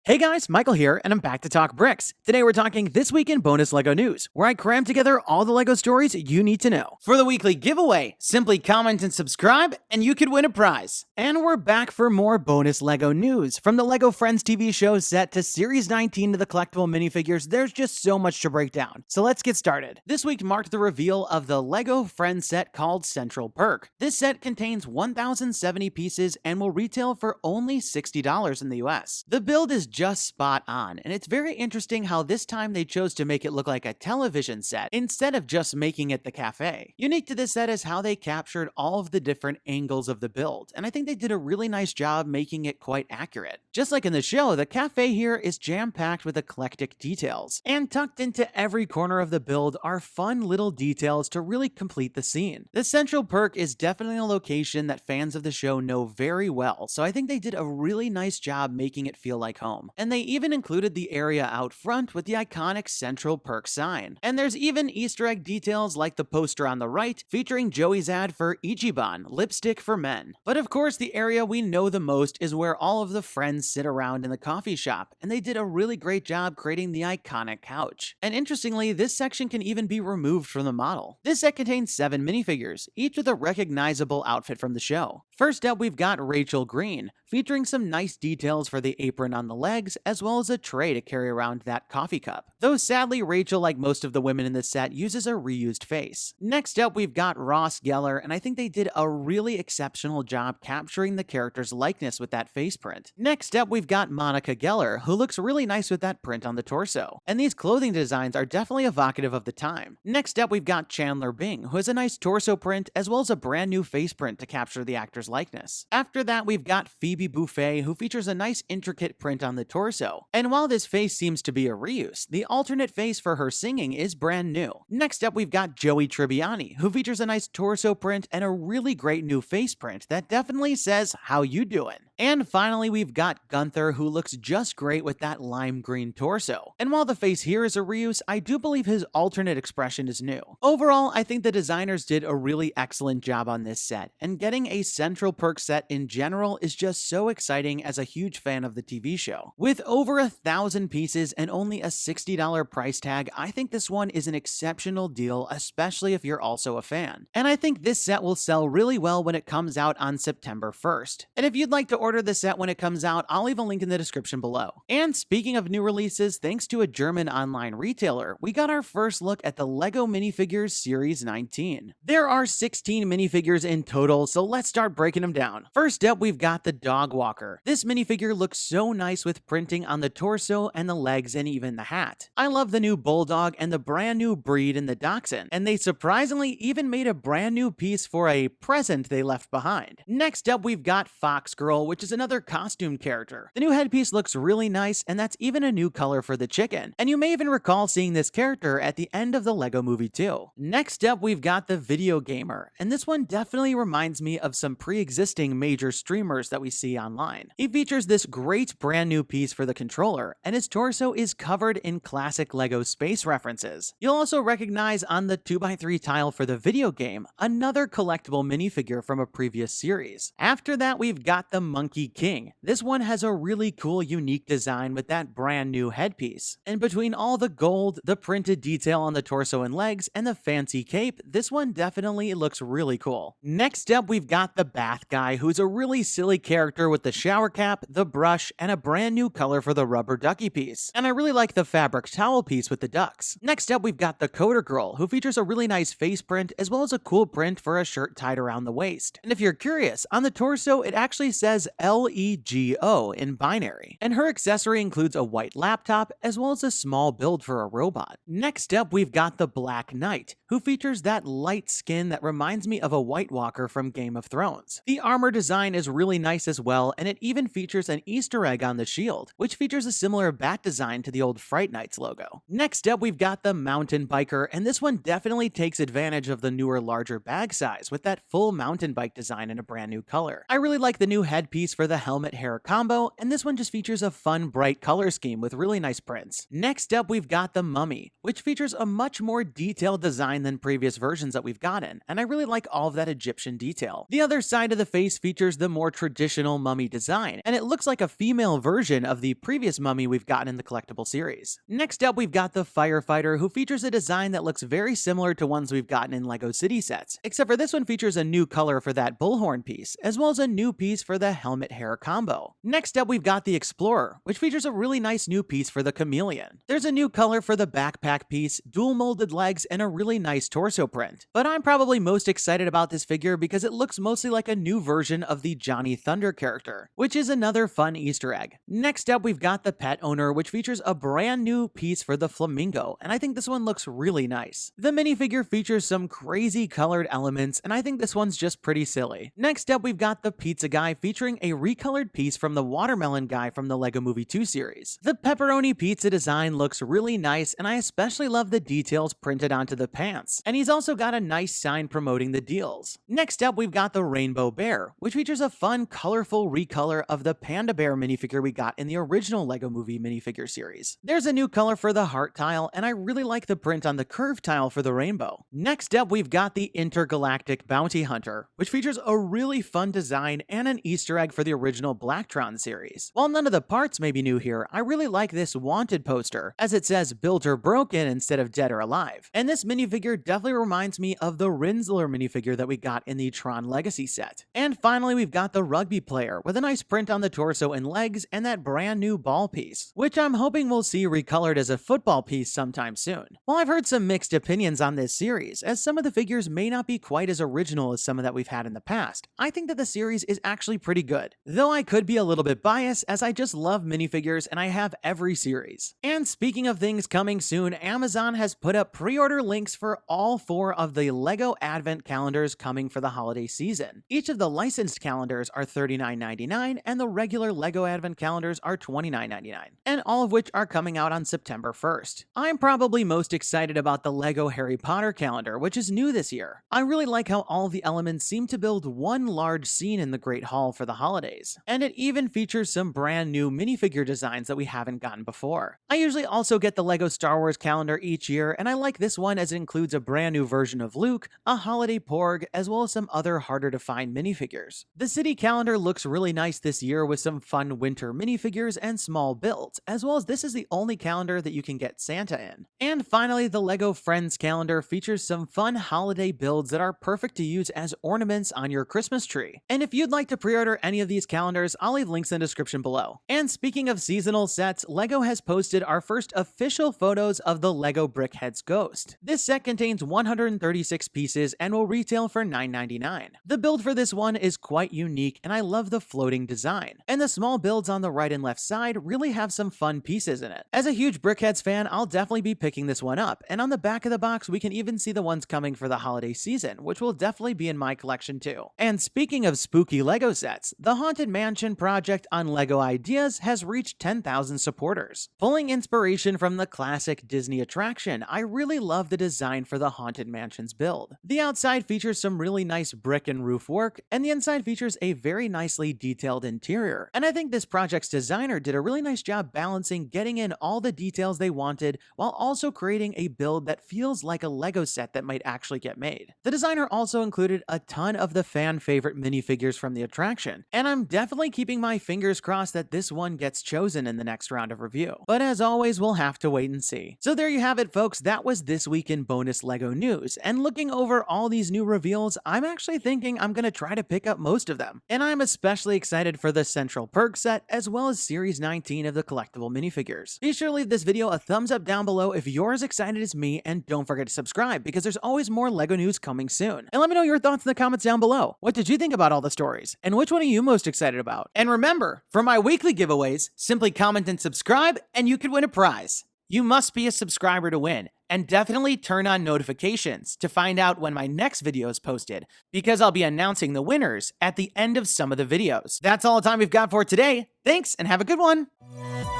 Hey guys, Michael here, and I'm back to talk bricks. Today we're talking This Week in Bonus LEGO News, where I cram together all the LEGO stories you need to know. For the weekly giveaway, simply comment and subscribe, and you could win a prize. And we're back for more bonus LEGO news. From the LEGO Friends TV show Set to Series 19 to the collectible minifigures, there's just so much to break down. So let's get started. This week marked the reveal of the LEGO Friends set called Central Perk. This set contains 1,070 pieces and will retail for only $60 in the US. The build is just spot on, and it's very interesting how this time they chose to make it look like a television set instead of just making it the cafe. Unique to this set is how they captured all of the different angles of the build, and I think they did a really nice job making it quite accurate. Just like in the show, the cafe here is jam-packed with eclectic details, and tucked into every corner of the build are fun little details to really complete the scene. The Central Perk is definitely a location that fans of the show know very well, so I think they did a really nice job making it feel like home. And they even included the area out front with the iconic Central Perk sign. And there's even Easter egg details like the poster on the right featuring Joey's ad for Ichiban, lipstick for men. But of course, the area we know the most is where all of the friends sit around in the coffee shop, and they did a really great job creating the iconic couch. And interestingly, this section can even be removed from the model. This set contains 7 minifigures, each with a recognizable outfit from the show. First up, we've got Rachel Green, featuring some nice details for the apron on the legs, as well as a tray to carry around that coffee cup. Though sadly, Rachel, like most of the women in this set, uses a reused face. Next up, we've got Ross Geller, and I think they did a really exceptional job capturing the character's likeness with that face print. Next up, we've got Monica Geller, who looks really nice with that print on the torso. And these clothing designs are definitely evocative of the time. Next up, we've got Chandler Bing, who has a nice torso print, as well as a brand new face print to capture the actor's likeness. After that, we've got Phoebe Buffay, who features a nice intricate print on the torso. And while this face seems to be a reuse, the alternate face for her singing is brand new. Next up, we've got Joey Tribbiani, who features a nice torso print and a really great new face print that definitely says, "How you doing?" And finally, we've got Gunther, who looks just great with that lime green torso. And while the face here is a reuse, I do believe his alternate expression is new. Overall, I think the designers did a really excellent job on this set, and getting a Central Perk set in general is just so exciting as a huge fan of the TV show. With over 1,000 pieces and only a $60 price tag, I think this one is an exceptional deal, especially if you're also a fan. And I think this set will sell really well when it comes out on September 1st. And if you'd like to order the set when it comes out, I'll leave a link in the description below. And speaking of new releases, thanks to a German online retailer, we got our first look at the LEGO Minifigures Series 19. There are 16 minifigures in total, so let's start breaking them down. First up, we've got the Dog Walker. This minifigure looks so nice with printing on the torso and the legs and even the hat. I love the new Bulldog and the brand new breed in the Dachshund, and they surprisingly even made a brand new piece for a present they left behind. Next up, we've got Fox Girl, which is another costume character. The new headpiece looks really nice, and that's even a new color for the chicken. And you may even recall seeing this character at the end of the LEGO Movie 2. Next up, we've got the Video Gamer, and this one definitely reminds me of some pre-existing major streamers that we see online. He features this great brand new piece for the controller, and his torso is covered in classic LEGO space references. You'll also recognize on the 2x3 tile for the video game another collectible minifigure from a previous series. After that, we've got the Monkey King. This one has a really cool, unique design with that brand new headpiece. And between all the gold, the printed detail on the torso and legs, and the fancy cape, this one definitely looks really cool. Next up, we've got the Bath Guy, who's a really silly character with the shower cap, the brush, and a brand new color for the rubber ducky piece. And I really like the fabric towel piece with the ducks. Next up, we've got the Coder Girl, who features a really nice face print as well as a cool print for a shirt tied around the waist. And if you're curious, on the torso, it actually says LEGO in binary. And her accessory includes a white laptop as well as a small build for a robot. Next up, we've got the Black Knight, who features that light skin that reminds me of a White Walker from Game of Thrones. The armor design is really nice as well, and it even features an Easter egg on the shield, which features a similar bat design to the old Fright Nights logo. Next up, we've got the Mountain Biker, and this one definitely takes advantage of the newer, larger bag size with that full mountain bike design in a brand new color. I really like the new headpiece piece for the helmet hair combo, and this one just features a fun bright color scheme with really nice prints. Next up, we've got the mummy, which features a much more detailed design than previous versions that we've gotten, and I really like all of that Egyptian detail. The other side of the face features the more traditional mummy design, and it looks like a female version of the previous mummy we've gotten in the collectible series. Next up, we've got the Firefighter, who features a design that looks very similar to ones we've gotten in LEGO City sets, except for this one features a new color for that bullhorn piece, as well as a new piece for the helmet hair combo. Next up, we've got the Explorer, which features a really nice new piece for the chameleon. There's a new color for the backpack piece, dual molded legs, and a really nice torso print. But I'm probably most excited about this figure because it looks mostly like a new version of the Johnny Thunder character, which is another fun Easter egg. Next up, we've got the Pet Owner, which features a brand new piece for the Flamingo, and I think this one looks really nice. The minifigure features some crazy colored elements, and I think this one's just pretty silly. Next up, we've got the Pizza Guy, featuring a recolored piece from the Watermelon Guy from the LEGO Movie 2 series. The pepperoni pizza design looks really nice, and I especially love the details printed onto the pants, and he's also got a nice sign promoting the deals. Next up, we've got the Rainbow Bear, which features a fun, colorful recolor of the Panda Bear minifigure we got in the original LEGO Movie minifigure series. There's a new color for the heart tile, and I really like the print on the curved tile for the rainbow. Next up, we've got the Intergalactic Bounty Hunter, which features a really fun design and an Easter egg for the original Blacktron series. While none of the parts may be new here, I really like this wanted poster, as it says built or broken instead of dead or alive. And this minifigure definitely reminds me of the Rinsler minifigure that we got in the Tron Legacy set. And finally, we've got the Rugby Player, with a nice print on the torso and legs, and that brand new ball piece, which I'm hoping we'll see recolored as a football piece sometime soon. While I've heard some mixed opinions on this series, as some of the figures may not be quite as original as some of that we've had in the past, I think that the series is actually pretty good. Though I could be a little bit biased, as I just love minifigures and I have every series. And speaking of things coming soon, Amazon has put up pre-order links for all 4 of the LEGO Advent calendars coming for the holiday season. Each of the licensed calendars are $39.99, and the regular LEGO Advent calendars are $29.99, and all of which are coming out on September 1st. I'm probably most excited about the LEGO Harry Potter calendar, which is new this year. I really like how all of the elements seem to build one large scene in the Great Hall for the holidays, and it even features some brand new minifigure designs that we haven't gotten before. I usually also get the LEGO Star Wars calendar each year, and I like this one as it includes a brand new version of Luke, a holiday Porg, as well as some other harder to find minifigures. The city calendar looks really nice this year with some fun winter minifigures and small builds, as well as this is the only calendar that you can get Santa in. And finally, the LEGO Friends calendar features some fun holiday builds that are perfect to use as ornaments on your Christmas tree. And if you'd like to pre-order any of these calendars, I'll leave links in the description below. And speaking of seasonal sets, LEGO has posted our first official photos of the LEGO BrickHeadz Ghost. This set contains 136 pieces and will retail for $9.99. The build for this one is quite unique, and I love the floating design. And the small builds on the right and left side really have some fun pieces in it. As a huge BrickHeadz fan, I'll definitely be picking this one up, and on the back of the box we can even see the ones coming for the holiday season, which will definitely be in my collection too. And speaking of spooky LEGO sets, the Haunted Mansion project on LEGO Ideas has reached 10,000 supporters. Pulling inspiration from the classic Disney attraction, I really love the design for the Haunted Mansion's build. The outside features some really nice brick and roof work, and the inside features a very nicely detailed interior. And I think this project's designer did a really nice job balancing getting in all the details they wanted while also creating a build that feels like a LEGO set that might actually get made. The designer also included a ton of the fan favorite minifigures from the attraction, and I'm definitely keeping my fingers crossed that this one gets chosen in the next round of review. But as always, we'll have to wait and see. So there you have it, folks. That was this week in bonus LEGO news, and looking over all these new reveals, I'm actually thinking I'm gonna try to pick up most of them. And I'm especially excited for the Central Perk set, as well as Series 19 of the collectible minifigures. Be sure to leave this video a thumbs up down below if you're as excited as me, and don't forget to subscribe because there's always more LEGO news coming soon. And let me know your thoughts in the comments down below. What did you think about all the stories? And which one are you most excited about? And remember, for my weekly giveaways, simply comment and subscribe and you could win a prize. You must be a subscriber to win, and definitely turn on notifications to find out when my next video is posted, because I'll be announcing the winners at the end of some of the videos. That's all the time we've got for today. Thanks, and have a good one!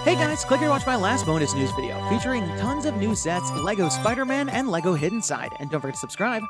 Hey guys, click here to watch my last bonus news video, featuring tons of new sets, LEGO Spider-Man, and LEGO Hidden Side, and don't forget to subscribe.